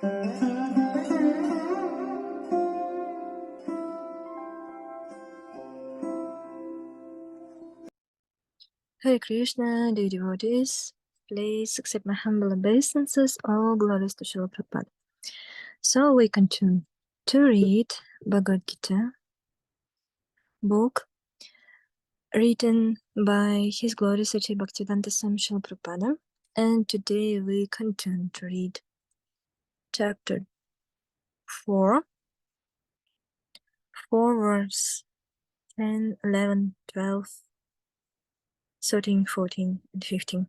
Hare Krishna, dear devotees, please accept my humble obeisances. All glories to Srila Prabhupada. So we continue to read Bhagavad-Gita, book written by His Glorious Sri Bhaktivedanta Swami Srila Prabhupada. And today we continue to read chapter 4, verse 10, 11, 12, 13, 14, and 15.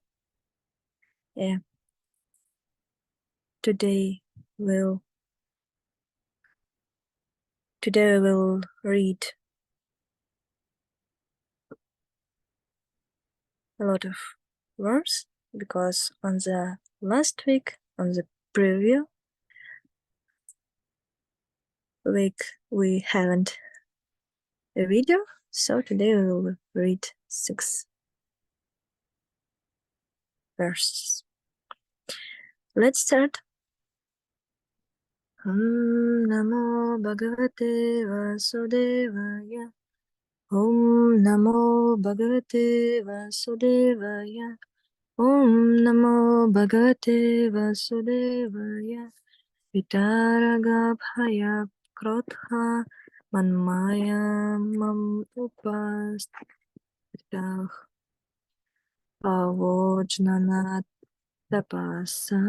Yeah. Today we'll read a lot of words because on the last week, on the preview week, we haven't a video, so today we will read 6 verses. Let's start. Namo Bhagavate Vasudevaya. Om Namo Bhagavate Vasudevaya. Om Namo Bhagavate Vasudevaya. Vitaraga Bhaya Krodha Manmaya Mam Upastitah Avojnana Tapasa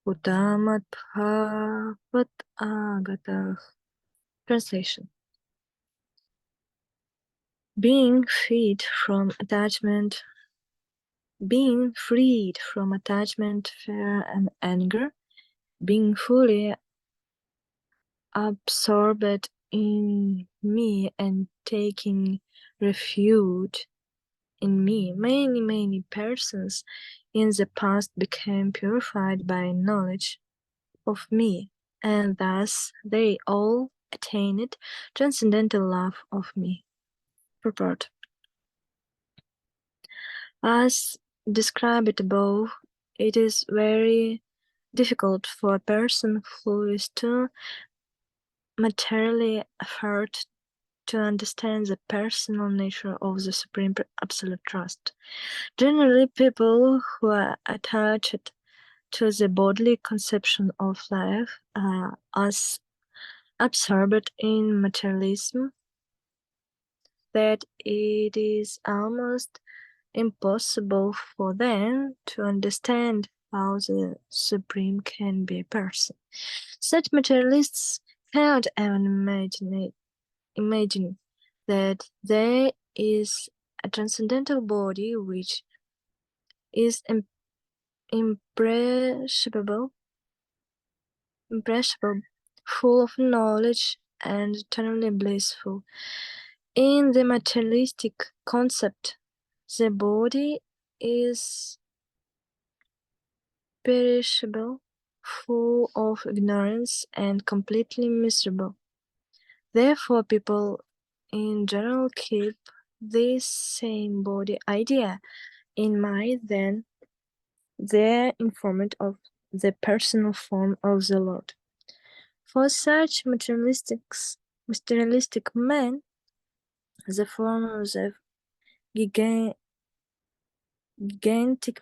Utamat Bhavat Agatah. Translation. Being freed from attachment, fear, and anger, being fully absorbed in me and taking refuge in me, many persons in the past became purified by knowledge of me, and thus they all attained transcendental love of me. Purport. As described above, it is very difficult for a person who is too materially affected to understand the personal nature of the Supreme Absolute Trust. Generally, people who are attached to the bodily conception of life are as absorbed in materialism that it is almost impossible for them to understand how the Supreme can be a person. Such materialists cannot even imagine that there is a transcendental body which is imperishable, full of knowledge, and eternally blissful. In the materialistic concept, the body is perishable, full of ignorance, and completely miserable. Therefore, people in general keep this same body idea in mind then they're informed of the personal form of the Lord. For such materialistic men, the form of the gigantic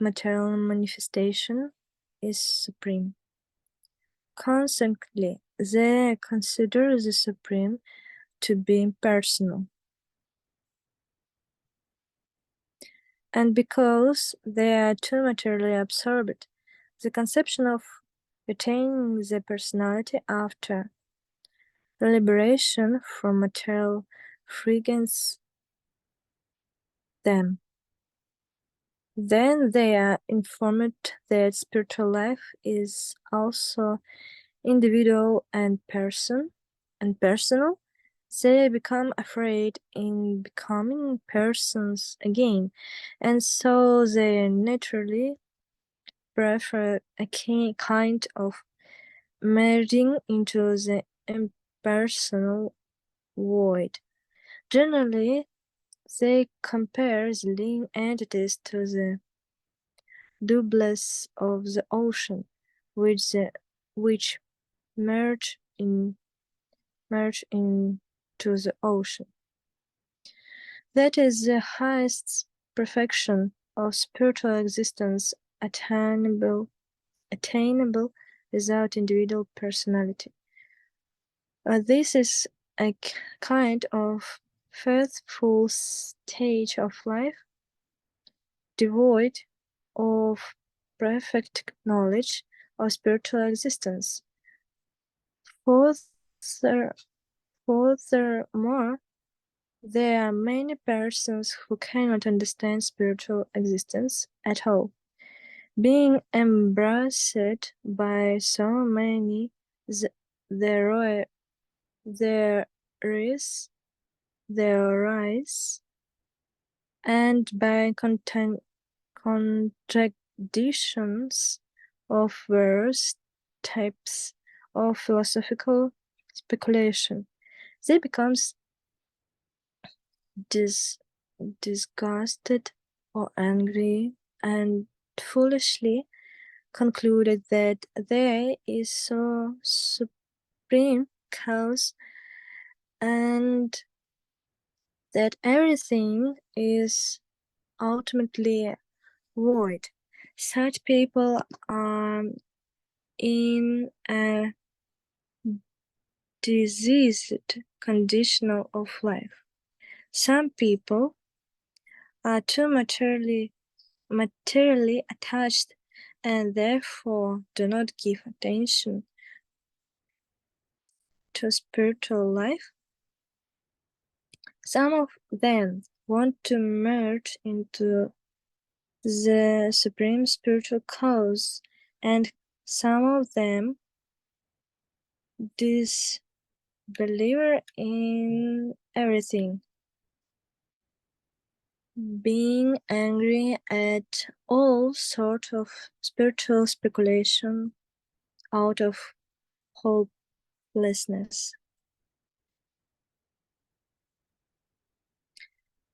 material manifestation is supreme. Consequently, they consider the Supreme to be impersonal. And because they are too materially absorbed, the conception of retaining the personality after liberation from material frightens them. Then they are informed that spiritual life is also individual and personal. They become afraid in becoming persons again, and so they naturally prefer a kind of merging into the impersonal void. Generally, they compare the living entities to the doubles of the ocean, which merge into the ocean. That is the highest perfection of spiritual existence attainable without individual personality. This is a kind of faithful stage of life, devoid of perfect knowledge of spiritual existence. Furthermore, there are many persons who cannot understand spiritual existence at all. Being embraced by so many, there is, and by contradictions of various types of philosophical speculation, they become disgusted or angry and foolishly concluded that there is so supreme cause and that everything is ultimately void. Such people are in a diseased condition of life. Some people are too materially attached and therefore do not give attention to spiritual life. Some of them want to merge into the supreme spiritual cause, and some of them disbelieve in everything, being angry at all sorts of spiritual speculation out of hopelessness.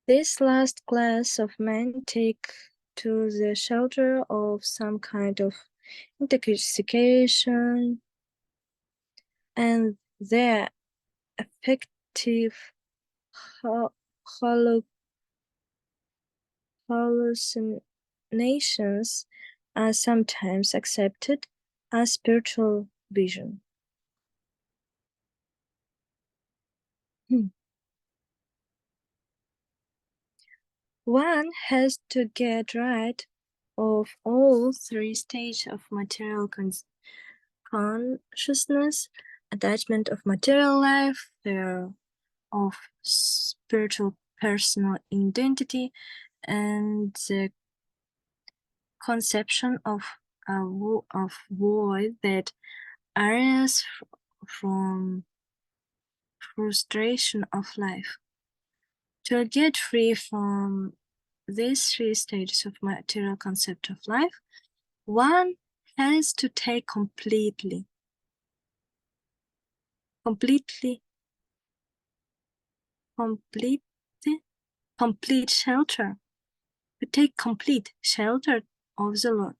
This last class of men take to the shelter of some kind of intoxication, and their affective hallucinations are sometimes accepted as spiritual vision. One has to get rid of all three stages of material consciousness, attachment of material life, fear of spiritual personal identity, and the conception of void that arises from frustration of life. To get free from these three stages of material concept of life, one has to take complete shelter. To take complete shelter of the Lord,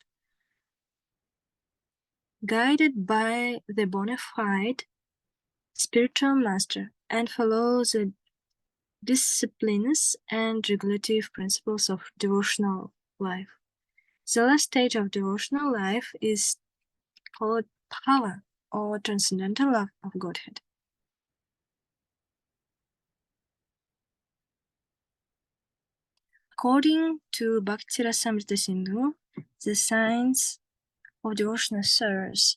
guided by the bona fide spiritual master, and follow the disciplines and regulative principles of devotional life. The last stage of devotional life is called Bhava, or transcendental love of Godhead. According to Bhakti Rasamrita Sindhu, the signs of devotional service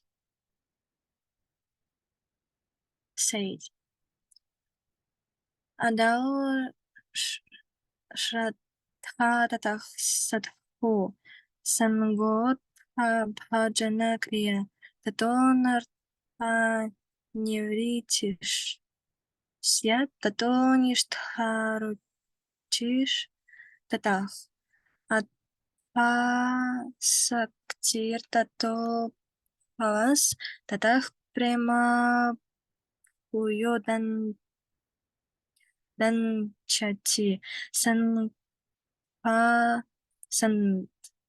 said, Adao Shraddha Tatah Sadho Sangot Bhajana Kriya Tato Nartha Nivritish Syat Tato Nishtharuchish Tatah Atha Saktir Tato Bhavas Tatah Prema Puyo Danchati San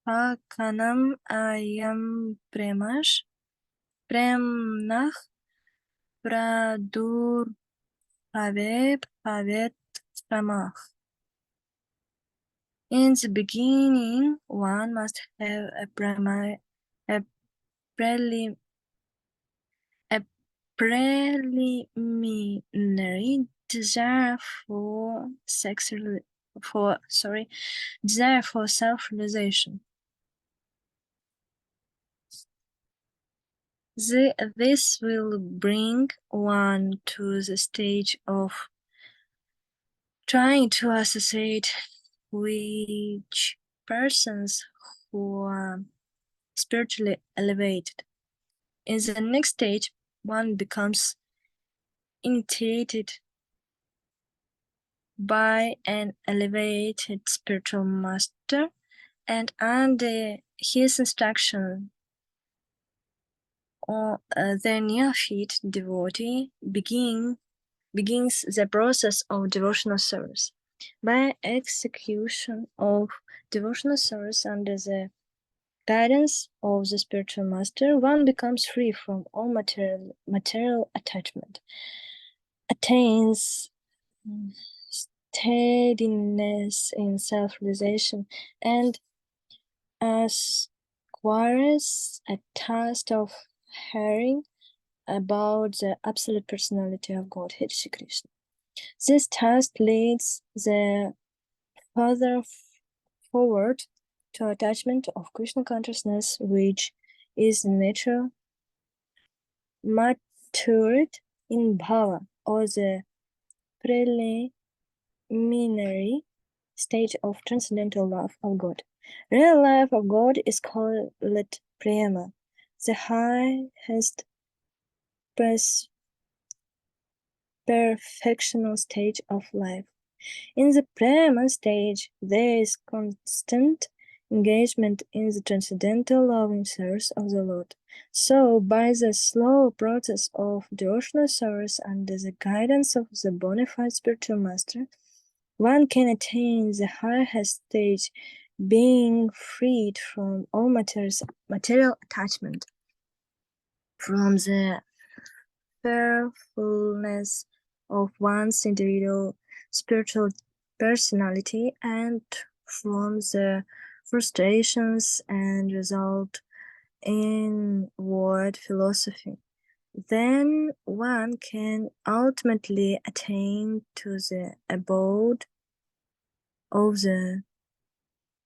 Pakanam ayam premnah pradur pavet pramah. In the beginning, one must have a prelim a preliminary desire for desire for self-realization. This will bring one to the stage of trying to associate with persons who are spiritually elevated. In the next stage, one becomes initiated by an elevated spiritual master, and under his instruction, the neophyte devotee begins the process of devotional service. By execution of devotional service under the guidance of the spiritual master, one becomes free from all material attachment, attains steadiness in self-realization, and acquires a taste of hearing about the absolute personality of Godhead, Shri Krishna. This task leads the further forward to attachment of Krishna consciousness, which is nature matured in bhava, or the preliminary stage of transcendental love of God. Real love of God is called prema, the highest perfectional stage of life. In the prema stage, there is constant engagement in the transcendental loving service of the Lord. So, by the slow process of devotional service under the guidance of the bona fide spiritual master, one can attain the highest stage, being freed from all material attachment, from the fearfulness of one's individual spiritual personality, and from the frustrations and result in word philosophy. Then one can ultimately attain to the abode of the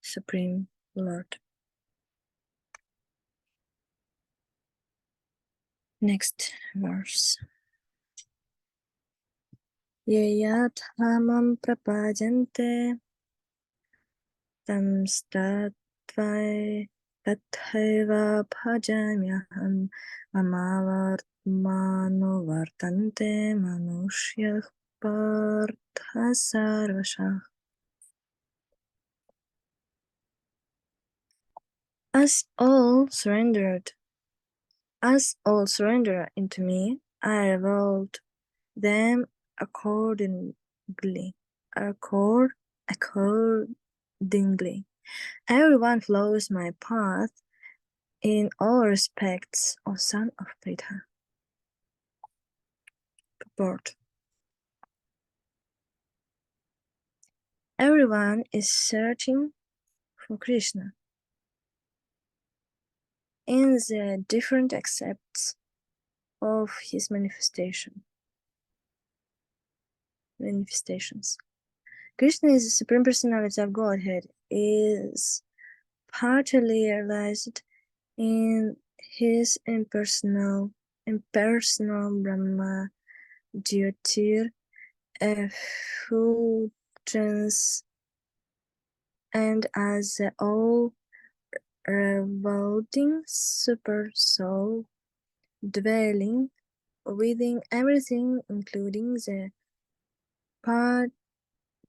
Supreme Lord. Next verse. Yayat hamam prapajante tam statvai tathaiva bhajamyaham mamavartmano vartante manushyah partha sarvashah. As all surrender into me, I revealed them accordingly. Everyone follows my path in all respects, O son of Pritha. Purport. Everyone is searching for Krishna in the different aspects of his manifestations. Krishna is the Supreme Personality of Godhead, is partly realized in his impersonal Brahma Jyotir effulgence, and as the all-revolving super soul dwelling within everything, including the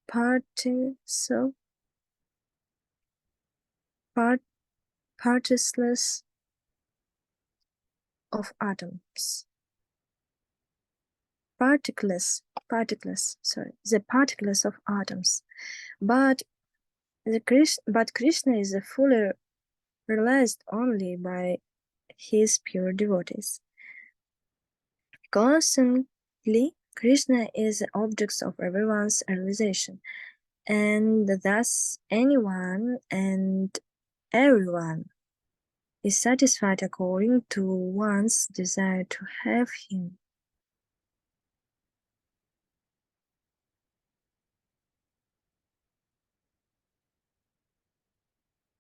particles of atoms. The particles of atoms. But Krishna is fully realized only by his pure devotees. Consequently, Krishna is the object of everyone's realization, and thus anyone and everyone is satisfied according to one's desire to have him.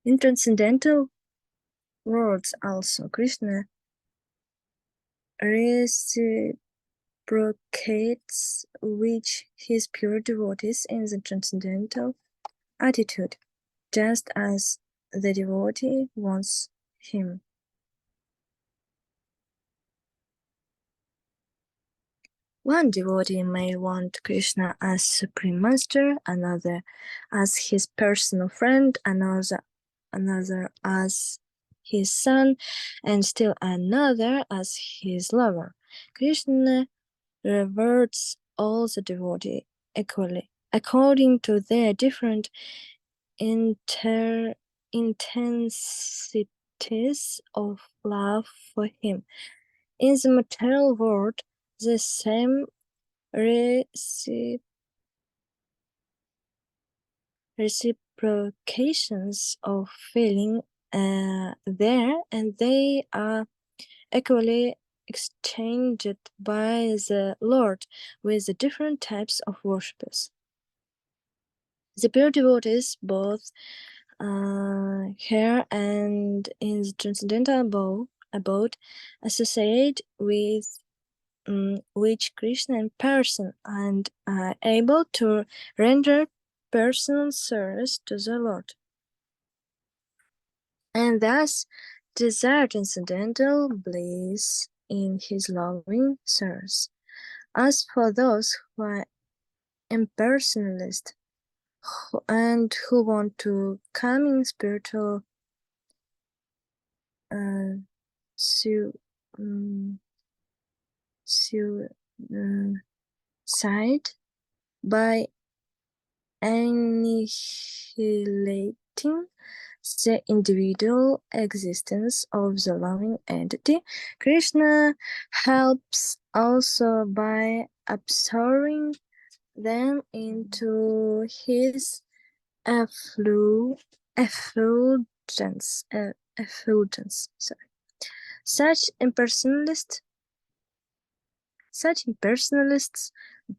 In transcendental worlds also, Krishna reciprocates with his pure devotees in the transcendental attitude, just as the devotee wants him. One devotee may want Krishna as Supreme Master, another as his personal friend, another as his son, and still another as his lover. Krishna rewards all the devotees equally, according to their different intensities of love for him. In the material world, the same reciprocations of feeling there, and they are equally exchanged by the Lord with the different types of worshippers. The pure devotees, both here and in the transcendental abode, associate with which Krishna in person and are able to render personal service to the Lord, and thus desire transcendental bliss in his loving service. As for those who are impersonalist and who want to come in spiritual suicide by annihilating the individual existence of the loving entity, Krishna helps also by absorbing them into his effulgence. Such impersonalists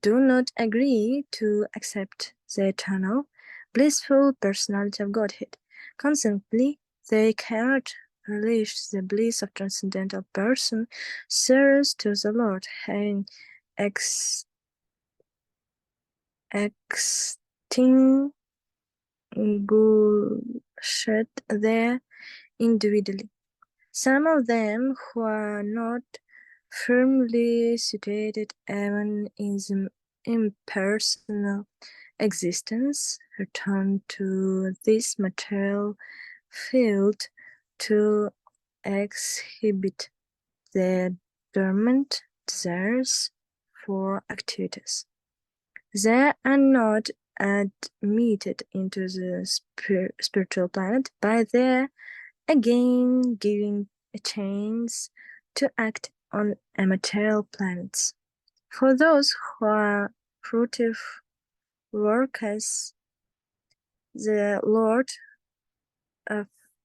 do not agree to accept the eternal, blissful personality of Godhead. Consequently, they cannot relish the bliss of transcendental person, service to the Lord, having extinguished there individually. Some of them who are not firmly situated even in the impersonal existence return to this material field to exhibit their dormant desires for activities. They are not admitted into the spiritual planet by their again giving a chance to act on immaterial planets. For those who are fruitive workers, the Lord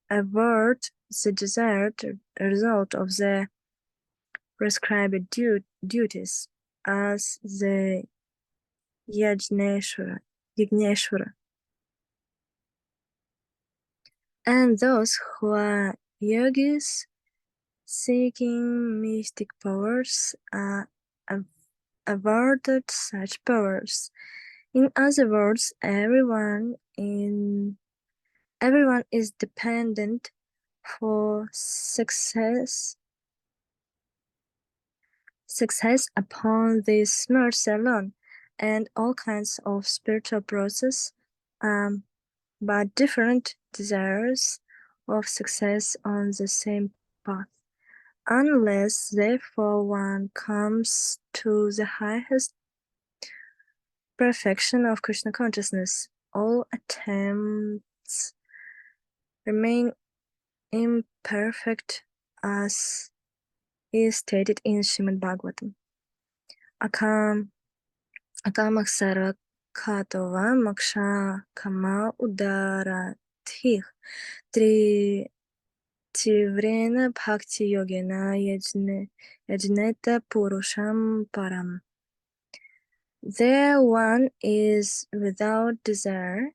avert the desired result of their prescribed duties as the Yajneshwara. And those who are yogis seeking mystic powers are awarded such powers. In other words, everyone is dependent for success upon this mercy alone, and all kinds of spiritual process, but different desires of success on the same path. Unless, therefore, one comes to the highest perfection of Krishna consciousness, all attempts remain imperfect as is stated in Srimad Bhagavatam. Akamaksara Maksha Kama Udaratih Tivrena Bhakti Yogena Yajneta Purusham Param. There one is without desire,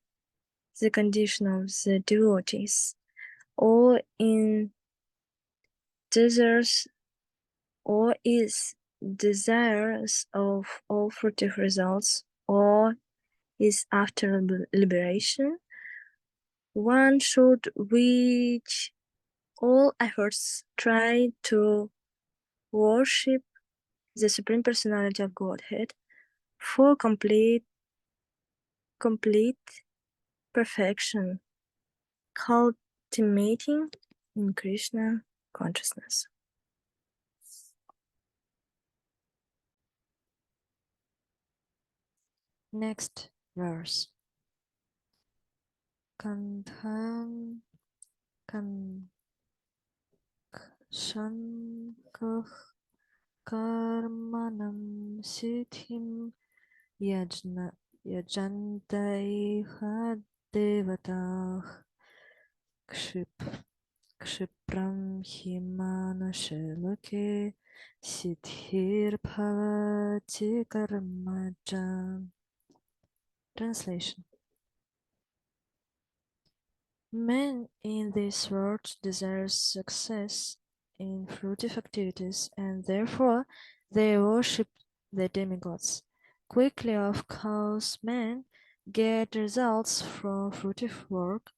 the condition of the devotees, or in desires, or is desirous of all fruitive results, or is after liberation. One should with all efforts try to worship the Supreme Personality of Godhead for complete perfection, culminating in Krishna consciousness. Next verse. Kandham Shankah Karmanam Siddhim Yajantaiha Devatah Kshipram Himanashelake Siddhir Bhavati Karmajan. Translation. Men in this world desire success in fruitive activities, and therefore they worship the demigods. Quickly, of course, men get results from fruitive work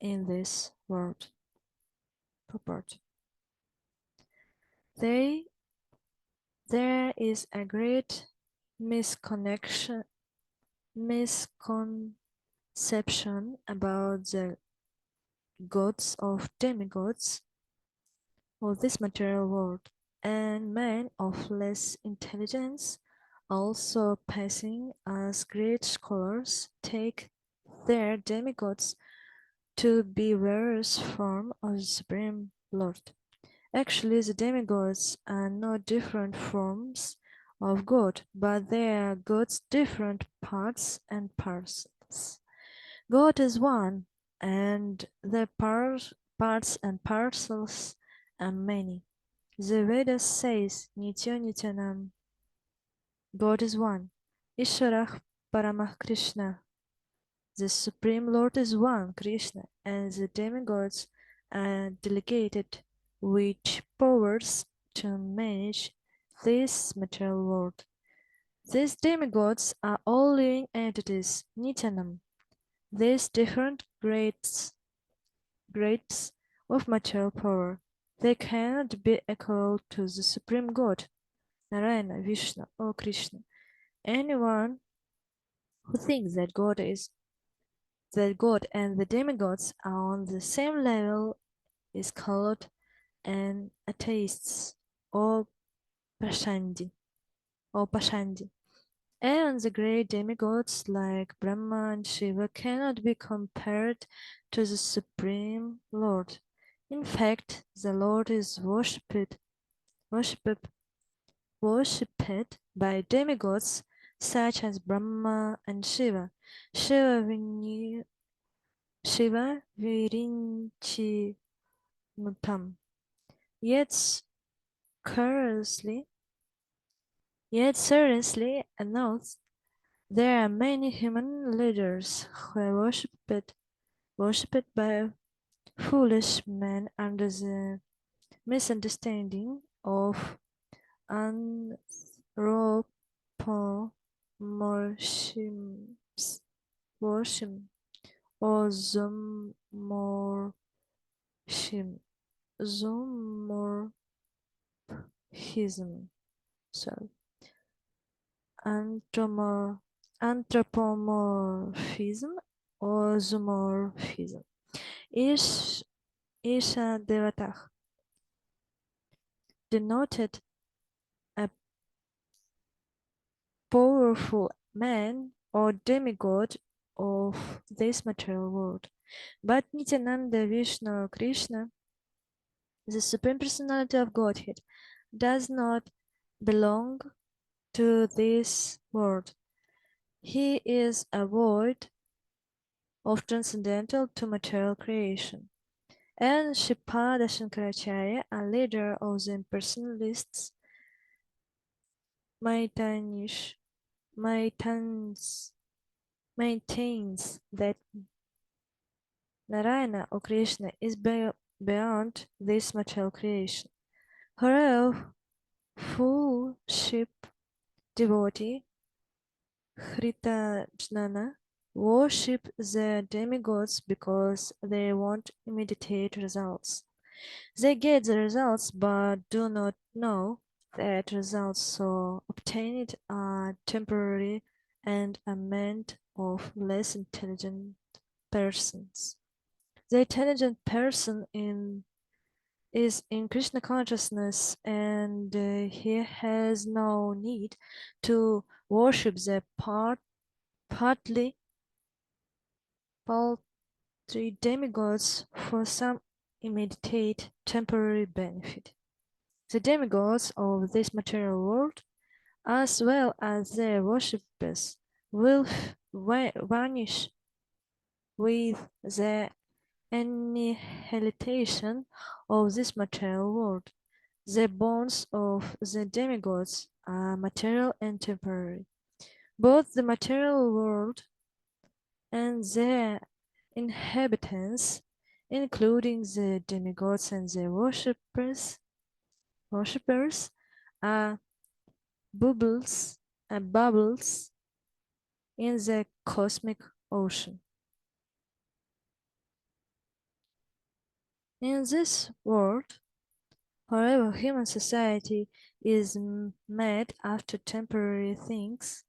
in this world. Purport. There is a great misconception about the gods of demigods of this material world, and men of less intelligence, also passing as great scholars, take their demigods to be various forms of the Supreme Lord. Actually, the demigods are not different forms of God, but they are God's different parts and parcels. God is one, and the parts and parcels are many. The Vedas says, Nitya Nityanam, God is one. Ishvarah Paramah Krishna, the Supreme Lord is one, Krishna, and the demigods are delegated with powers to manage this material world. These demigods are all living entities, Nityanam. These different grades of material power. They cannot be equal to the Supreme God, Narayana, Vishnu, or Krishna. Anyone who thinks that God and the demigods are on the same level is called an atheist or Pashandi. And the great demigods like Brahma and Shiva cannot be compared to the Supreme Lord. In fact, the Lord is worshipped by demigods such as Brahma and Shiva. Shiva Virinchi Mutam. Yet seriously announced, there are many human leaders who are worshipped by foolish men under the misunderstanding of anthropomorphism or zoomorphism. Sorry. Anthropomorphism or zoomorphism. Isha Devatah denoted a powerful man or demigod of this material world. But Nityananda, Vishnu, Krishna The Supreme Personality of Godhead does not belong to this world. He is a void of transcendental to material creation. And Shripada Shankaracharya, a leader of the impersonalists, maintains, maintains that Narayana or Krishna is beyond this material creation. However, full ship devotee Hritajnana worship the demigods because they want immediate results. They get the results but do not know that results so obtained are temporary and are meant of less intelligent persons. The intelligent person is in Krishna consciousness and he has no need to worship the partly paltry demigods for some immediate temporary benefit. The demigods of this material world, as well as their worshippers, will vanish with the annihilation of this material world. The bonds of the demigods are material and temporary. Both the material world and their inhabitants, including the demigods and their worshippers, are bubbles in the cosmic ocean. In this world, however, human society is made after temporary things,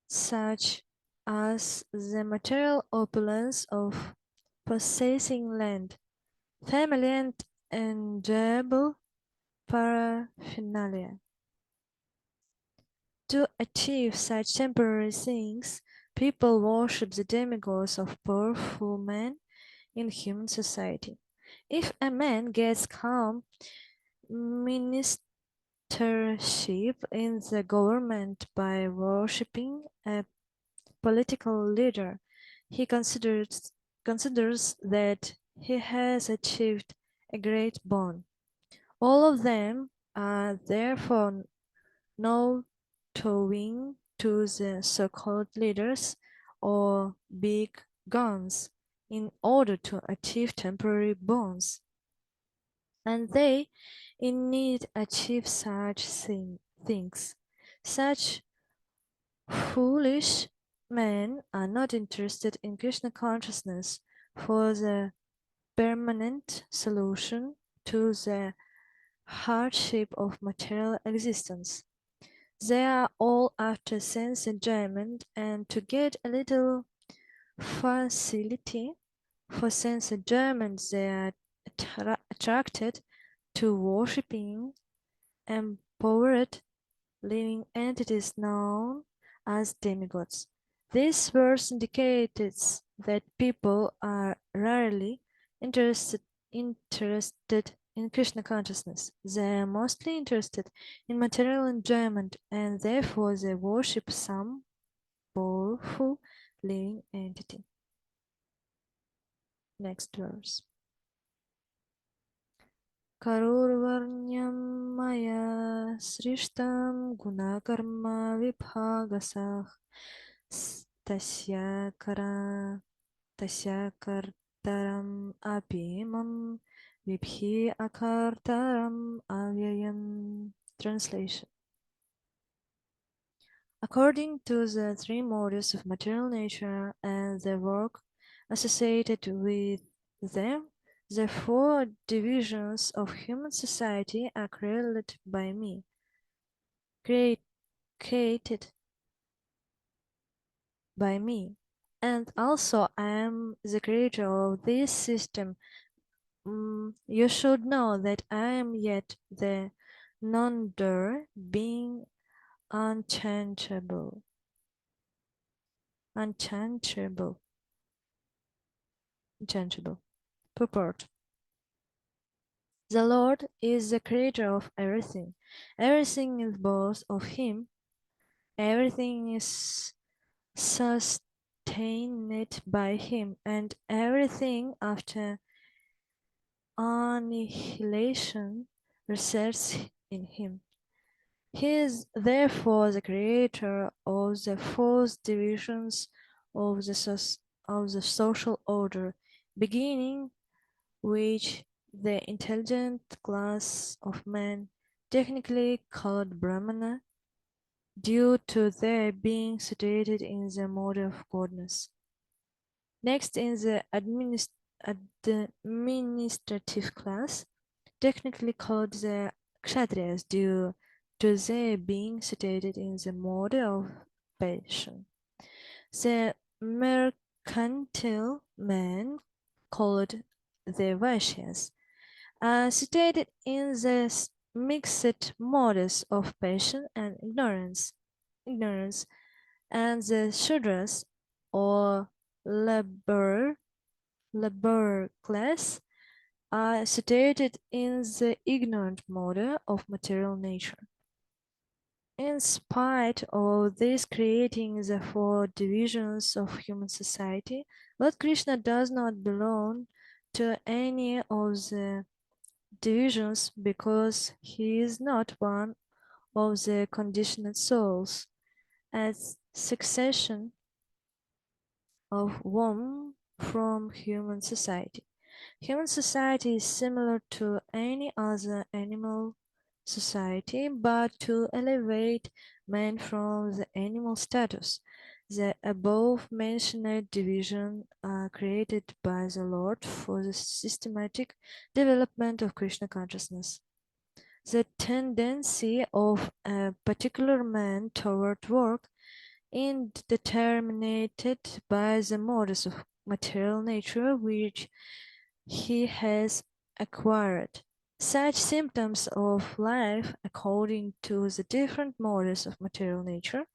such as the material opulence of possessing land, family, and enjoyable paraphernalia. To achieve such temporary things, people worship the demigods of powerful men in human society. If a man gets calm ministership in the government by worshipping a political leader, he considers that he has achieved a great boon. All of them are therefore now towing to the so-called leaders or big guns in order to achieve temporary boons. And they indeed achieve such things. Such foolish men are not interested in Krishna consciousness for the permanent solution to the hardship of material existence. They are all after sense enjoyment and to get a little facility for sense enjoyment they are attracted to worshipping empowered living entities known as demigods. This verse indicates that people are rarely interested in Krishna consciousness. They are mostly interested in material enjoyment and therefore they worship some powerful living entity. Next verse. Karurvarnyam maya srishtam gunakarma vibhagasah tasya kartaram apimam vibhi akartaram avyayam. Translation. According to the three modes of material nature and the work associated with them, the four divisions of human society are created by me, created by me, and also I am the creator of this system. You should know that I am yet the non-doer, being unchangeable. unchangeable. Unchangeable. Purport. The Lord is the creator of everything. Everything is both of Him. Everything is sustained by Him, and everything after annihilation resides in Him. He is therefore the creator of the fourth divisions of the social order, beginning which the intelligent class of men, technically called Brahmana, due to their being situated in the mode of godness. Next, in the administrative class, technically called the Kshatriyas, due to their being situated in the mode of passion. The mercantile men, called the Vaishyas, are situated in the mixed modes of passion and ignorance, and the Shudras, or labor class, are situated in the ignorant mode of material nature. In spite of this creating the four divisions of human society, Lord Krishna does not belong to any of the divisions because he is not one of the conditioned souls, as succession of womb from human society. Human society is similar to any other animal society, but to elevate man from the animal status. The above mentioned division are created by the Lord for the systematic development of Krishna consciousness. The tendency of a particular man toward work is determined by the modes of material nature which he has acquired. Such symptoms of life, according to the different modes of material nature,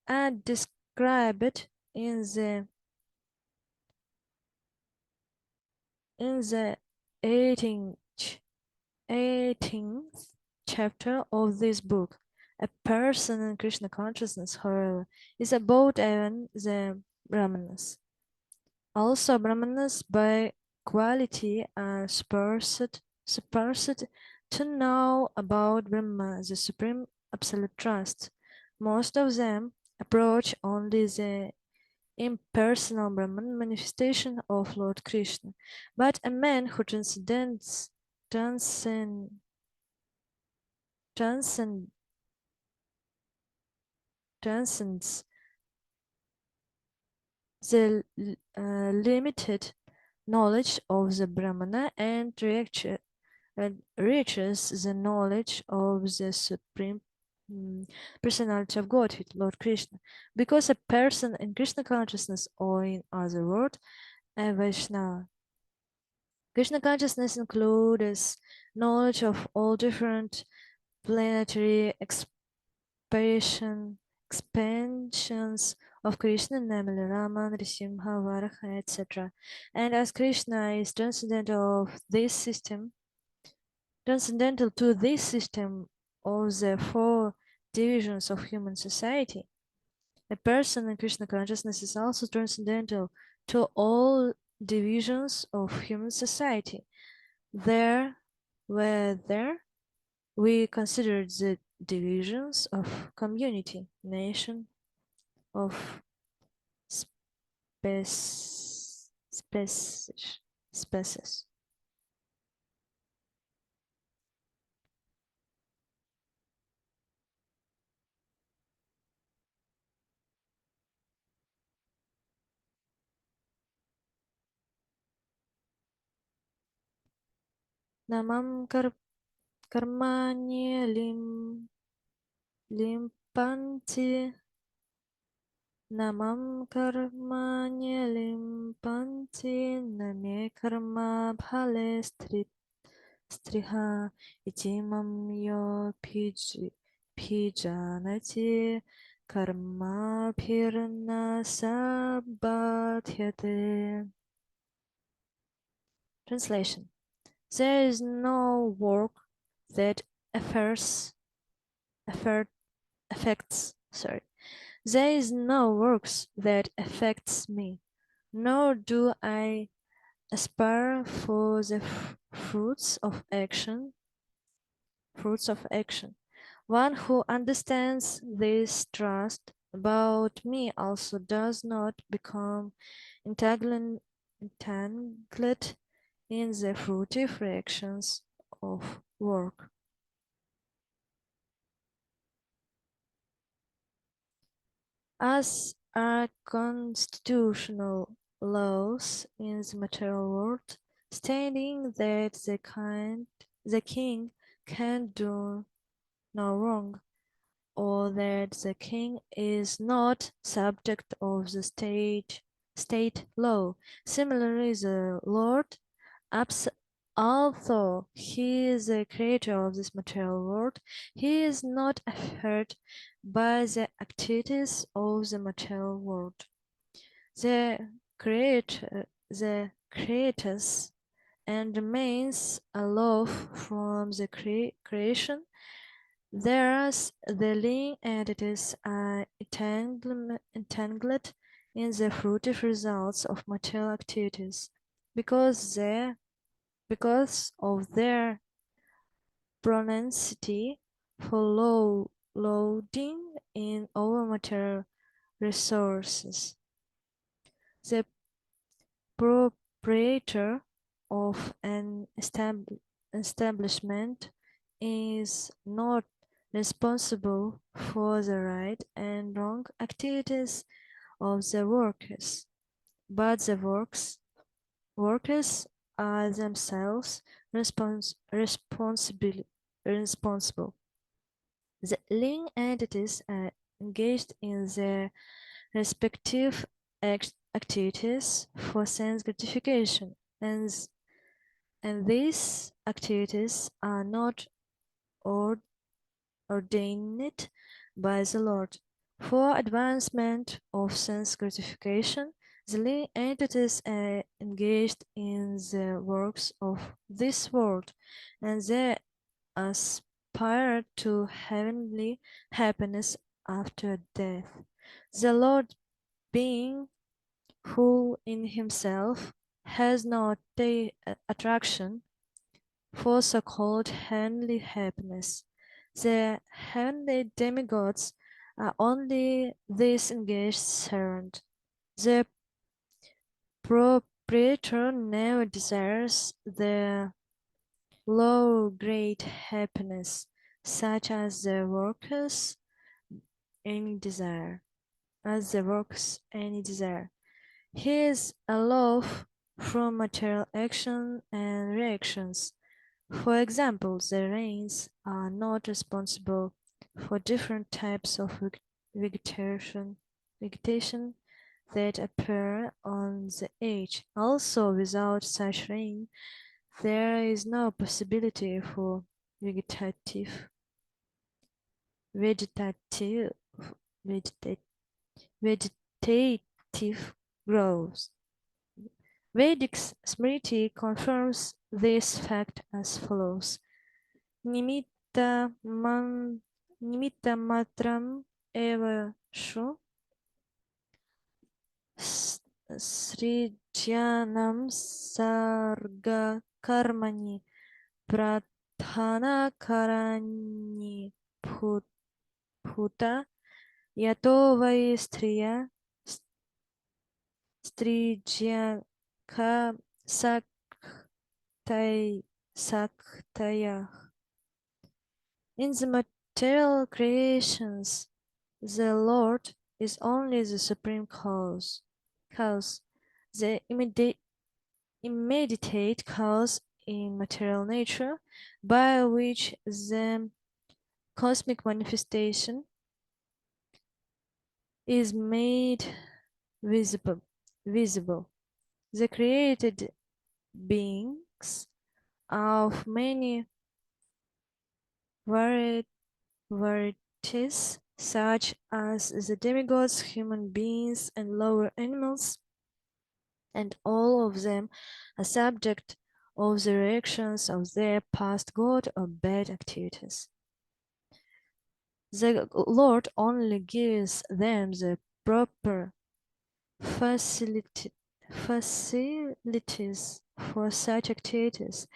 are described in the 18th chapter of this book. A person in Krishna consciousness, however, is about even the Brahmanas. Also, Brahmanas by quality are supposed to know about Brahma, the Supreme Absolute Trust. Most of them approach only the impersonal Brahman manifestation of Lord Krishna. But a man who transcends the limited knowledge of the Brahmana and reaches the knowledge of the Supreme Personality of Godhead, Lord Krishna. Because a person in Krishna consciousness, or in other words, a Vaishnava. Krishna consciousness includes knowledge of all different planetary expansions of Krishna, namely Rama, Nrsimha, Varaha, etc. And as Krishna is transcendental to this system of the four divisions of human society, a person in Krishna consciousness is also transcendental to all divisions of human society. Where we consider the divisions of community, nation, of species. Namam karmani limpanti Namam karmani limpanti name karma bhale striha itimam yo pijanati karmabhirna sabadhyate. Translation. There is no work that affect, affects there is no works that affects me, nor do I aspire for the fruits of action. One who understands this trust about me also does not become entangled in the fruitive reactions of work. As are constitutional laws in the material world, stating that the king can do no wrong, or that the king is not subject of the state law. Similarly, the Lord, although he is the creator of this material world, he is not affected by the activities of the material world. The creators and remains aloof from the creation. Thus, the living entities are entangled in the fruitive results of material activities because of their propensity for loading in over material resources. The proprietor of an establishment is not responsible for the right and wrong activities of the workers, but the workers are themselves responsible. The living entities are engaged in their respective activities for sense gratification, and these activities are not ordained by the Lord. For advancement of sense gratification, the living entities are engaged in the works of this world, and they aspire to heavenly happiness after death. The Lord, being who in himself has no attraction for so-called heavenly happiness, the heavenly demigods are only this engaged servant. The proprietor never desires the low-grade happiness, such as the workers any desire, He is aloof from material action and reactions. For example, the rains are not responsible for different types of vegetation that appear on the edge. Also, without such rain, there is no possibility for vegetative vegetative vegeta- vegetative growth. Vedic Smriti confirms this fact as follows: Nimitta matram eva shu srijyanam sarga karmani pradhana karani bhuta yato vai striya strijyaka saktaya. In the material creations, the Lord is only the supreme cause, the immediate cause in material nature, by which the cosmic manifestation is made visible. The created beings of many varieties such as the demigods, human beings, and lower animals, and all of them are subject of the reactions of their past good or bad activities. The Lord only gives them the proper facilities for such activities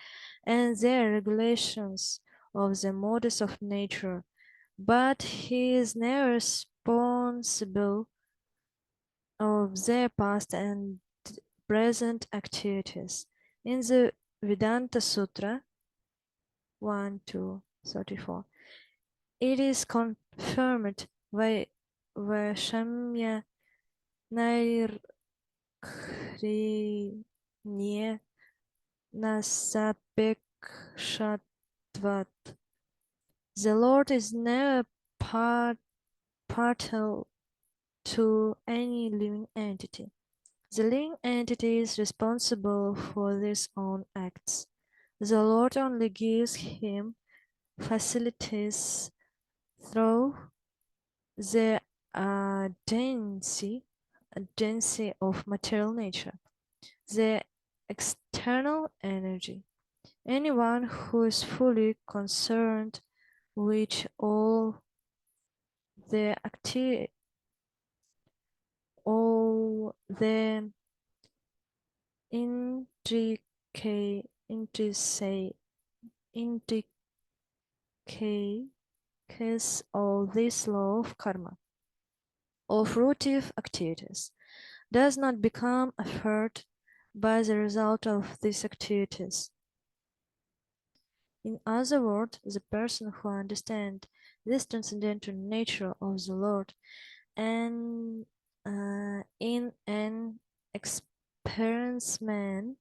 and their regulations of the modus of nature, but he is never responsible of their past and present activities. In the Vedanta Sutra 1-34, it is confirmed by Vaishamya Nairkhrinya Nasapekshatvat. The Lord is never partial to any living entity. The living entity is responsible for his own acts. The Lord only gives him facilities through the agency of material nature, the external energy. Anyone who is fully concerned with all the intricacies of this law of karma, of fruitive activities, does not become hurt by the result of these activities. In other words, the person who understands this transcendental nature of the Lord and in an experiencement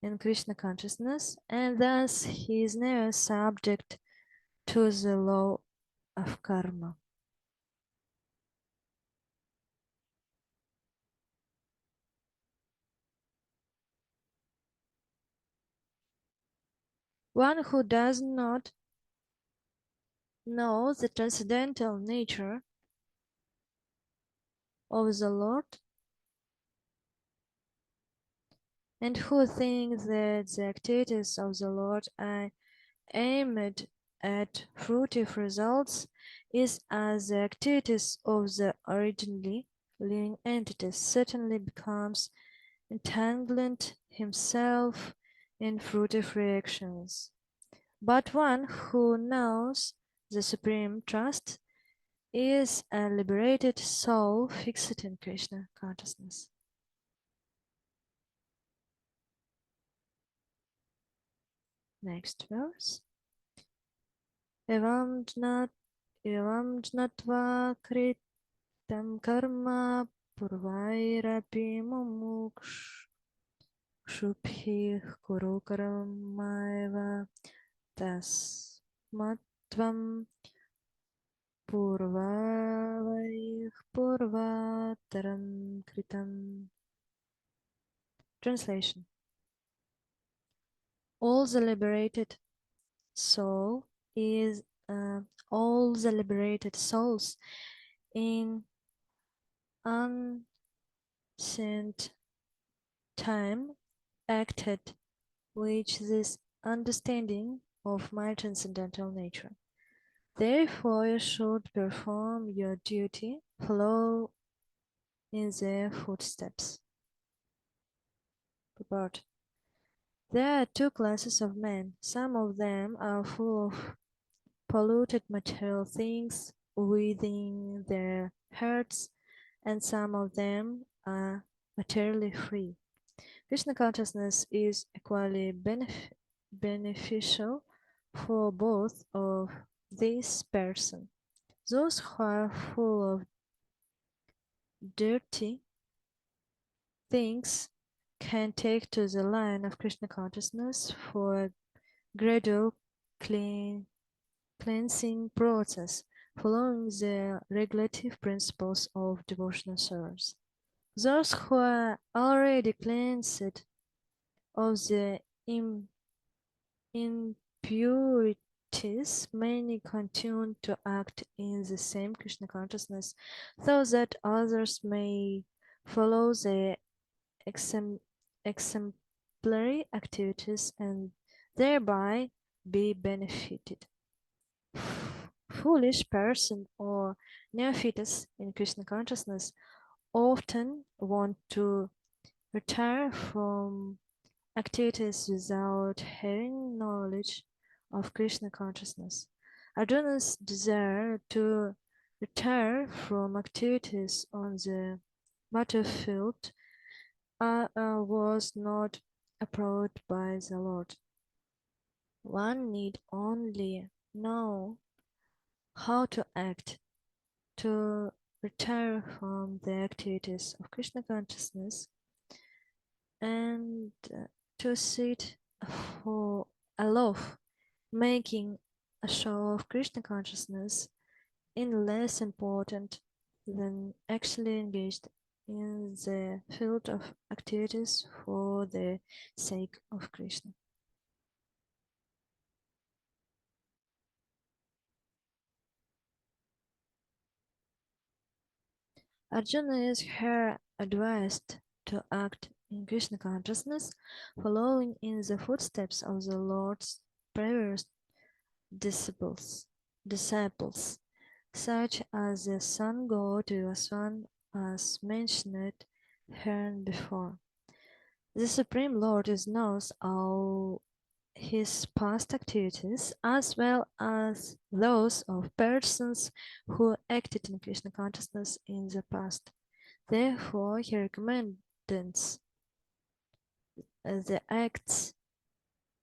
in Krishna consciousness, and thus he is never subject to the law of karma. One who does not know the transcendental nature of the Lord and who thinks that the activities of the Lord are aimed at fruitive results is as the activities of the originally living entities certainly becomes entangled himself in fruitive reactions. But one who knows the supreme trust is a liberated soul fixed in Krishna consciousness. Next verse. Evam jnatva kritam karma purvairapi mumukshubhih kuru karmaeva tasmatvam purvavaih purvataram kritam. Translation. All the liberated soul is all the liberated souls in ancient time acted with this understanding of my transcendental nature. Therefore, you should perform your duty, follow in their footsteps. Purport. There are two classes of men. Some of them are full of polluted material things within their hearts, and some of them are materially free. Krishna consciousness is equally beneficial for both of these persons. Those who are full of dirty things can take to the line of Krishna consciousness for a gradual cleansing process, following the regulative principles of devotional service. Those who are already cleansed of the impurities devotees, many continue to act in the same Krishna consciousness, so that others may follow their exemplary activities and thereby be benefited. Foolish person or neophytes in Krishna consciousness often want to retire from activities without having knowledge of Krishna consciousness. Arjuna's desire to retire from activities on the battlefield was not approved by the Lord. One need only know how to act to retire from the activities of Krishna consciousness and to sit for aloft, making a show of Krishna consciousness in less important than actually engaged in the field of activities for the sake of Krishna. Arjuna is here advised to act in Krishna consciousness, following in the footsteps of the Lord's previous disciples, such as the sun god Vivaswan, as mentioned hereinbefore. The Supreme Lord knows all his past activities as well as those of persons who acted in Krishna consciousness in the past. Therefore, he recommends the acts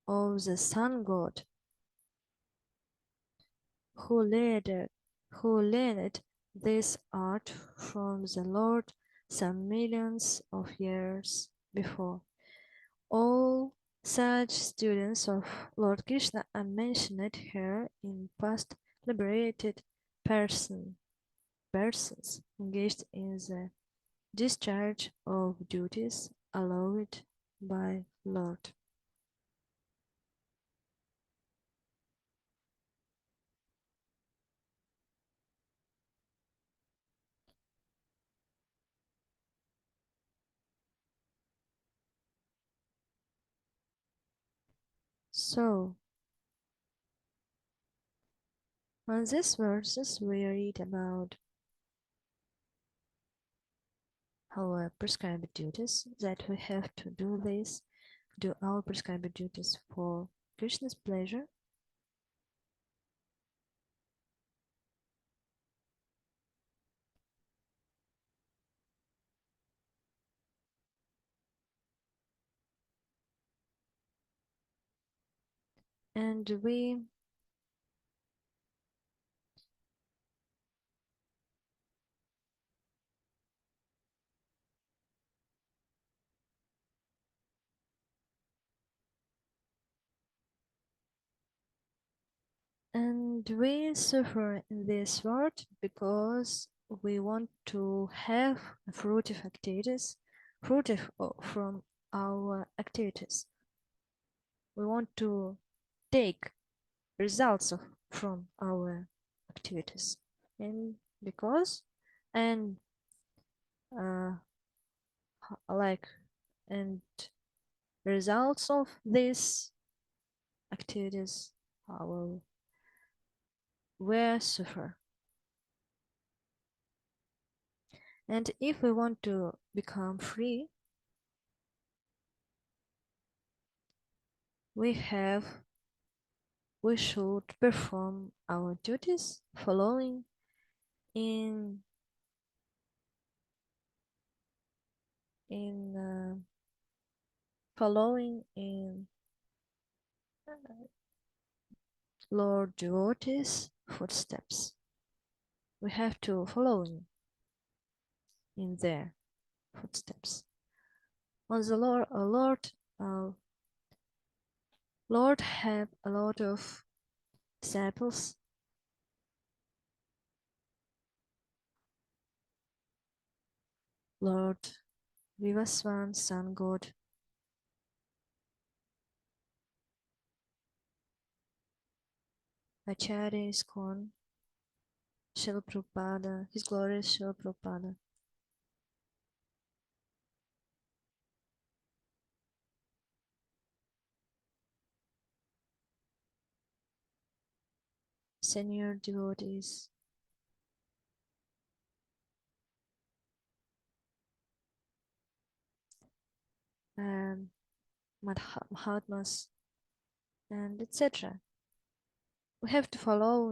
of the sun god who learned this art from the Lord some millions of years before. All such students of Lord Krishna are mentioned here in past liberated persons engaged in the discharge of duties allowed by Lord. So, on these verses we read about our prescribed duties, that we have to do our prescribed duties for Krishna's pleasure, and we suffer in this world because we want to have fruitive activities, fruitive from our activities. We want to take results from our activities, and because and uh, like and results of these activities will suffer. And if we want to become free, we should perform our duties following in following in Lord devotees' footsteps. We have to follow in their footsteps. On the Lord have a lot of disciples. Lord Vivaswan, Sun God, Acharya ISKCON, Srila Prabhupada, His Glorious Srila Prabhupada. Senior devotees, um, Mahatmas, and etc. We have to follow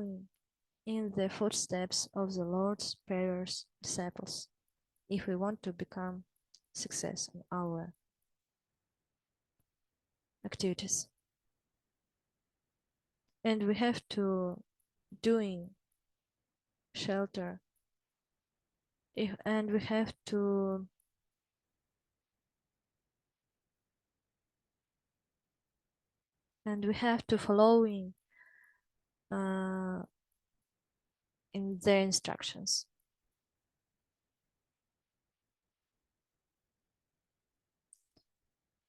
in the footsteps of the Lord's prayers disciples if we want to become success in our activities. And we have to doing shelter and we have to following in their instructions.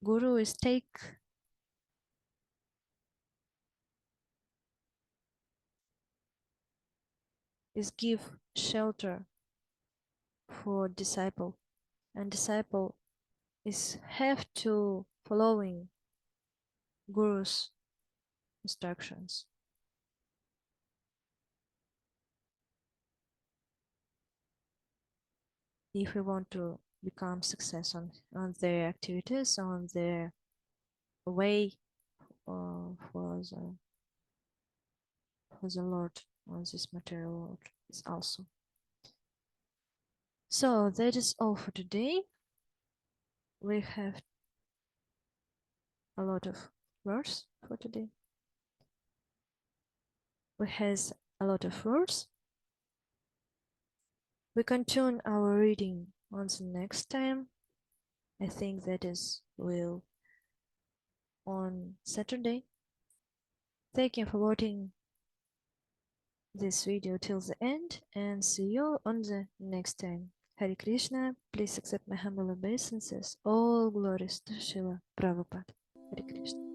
Guru is give shelter for disciple, and disciple is have to following Guru's instructions. If we want to become success on their activities, on their way for the Lord, on this material world is also. So that is all for today. We have a lot of verse for today. We has a lot of words. We continue our reading on the next time. I think that is will on Saturday. Thank you for watching this video till the end and see you on the next time. Hare Krishna, please accept my humble obeisances. All glories to Srila Prabhupada. Hare Krishna.